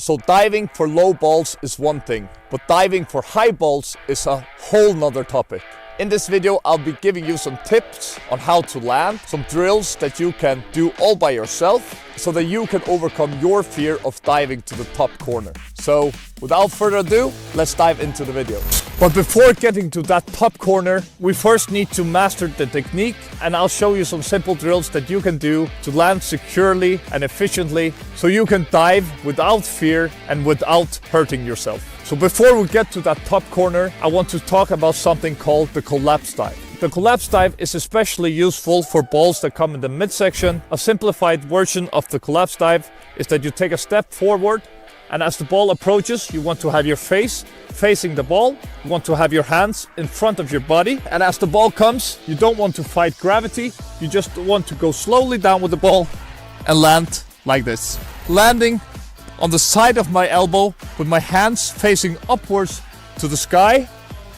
So diving for low balls is one thing, but diving for high balls is a whole nother topic. In this video, I'll be giving you some tips on how to land, some drills that you can do all by yourself, so that you can overcome your fear of diving to the top corner. So, without further ado, let's dive into the video. But before getting to that top corner, we first need to master the technique, and I'll show you some simple drills that you can do to land securely and efficiently, so you can dive without fear and without hurting yourself. So before we get to that top corner, I want to talk about something called the collapse dive. The collapse dive is especially useful for balls that come in the midsection. A simplified version of the collapse dive is that you take a step forward, and as the ball approaches, you want to have your face facing the ball. You want to have your hands in front of your body. And as the ball comes, you don't want to fight gravity. You just want to go slowly down with the ball and land like this. Landing on the side of my elbow with my hands facing upwards to the sky.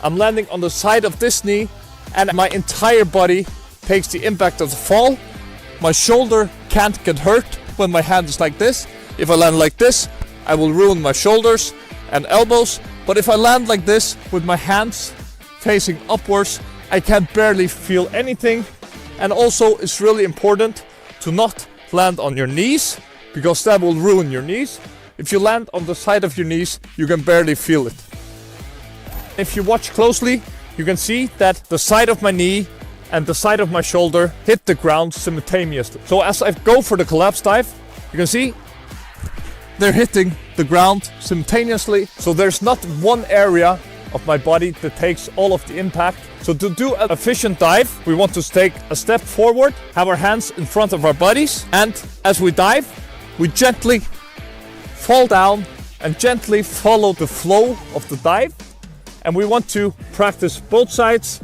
I'm landing on the side of this knee, and my entire body takes the impact of the fall. My shoulder can't get hurt when my hand is like this. If I land like this, I will ruin my shoulders and elbows. But if I land like this with my hands facing upwards, I can barely feel anything. And also, it's really important to not land on your knees, because that will ruin your knees. If you land on the side of your knees, you can barely feel it. If you watch closely, you can see that the side of my knee and the side of my shoulder hit the ground simultaneously. So as I go for the collapse dive, you can see they're hitting the ground simultaneously. So there's not one area of my body that takes all of the impact. So to do an efficient dive, we want to take a step forward, have our hands in front of our bodies, and as we dive, we gently fall down and gently follow the flow of the dive. And we want to practice both sides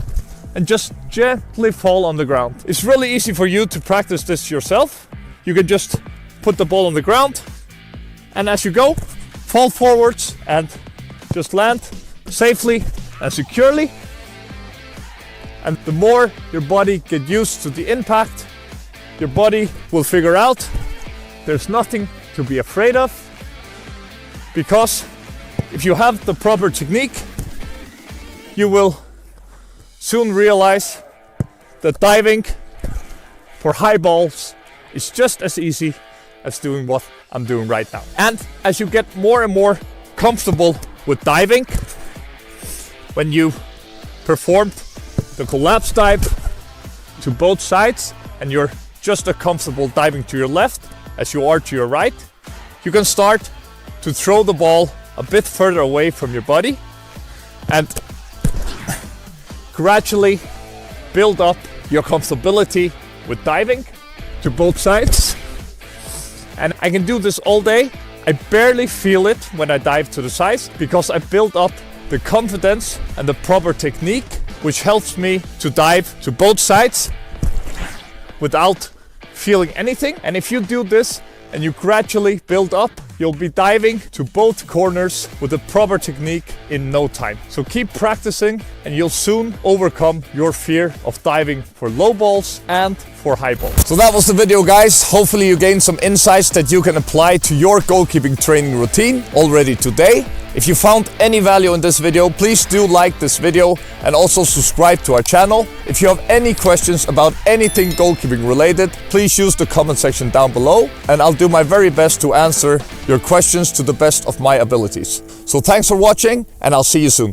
and just gently fall on the ground. It's really easy for you to practice this yourself. You can just put the ball on the ground, and as you go, fall forwards and just land safely and securely. And the more your body gets used to the impact, your body will figure out there's nothing to be afraid of. Because if you have the proper technique, you will soon realize that diving for high balls is just as easy as doing what I'm doing right now. And as you get more and more comfortable with diving, when you performed the collapse dive to both sides and you're just as comfortable diving to your left as you are to your right, you can start to throw the ball a bit further away from your body and gradually build up your comfortability with diving to both sides. And I can do this all day. I barely feel it when I dive to the sides, because I build up the confidence and the proper technique, which helps me to dive to both sides without feeling anything. And if you do this and you gradually build up, you'll be diving to both corners with the proper technique in no time. So keep practicing and you'll soon overcome your fear of diving for low balls and for high balls. So that was the video, guys. Hopefully you gained some insights that you can apply to your goalkeeping training routine already today. If you found any value in this video, please do like this video and also subscribe to our channel. If you have any questions about anything goalkeeping related, please use the comment section down below, and I'll do my very best to answer your questions to the best of my abilities. So thanks for watching, and I'll see you soon.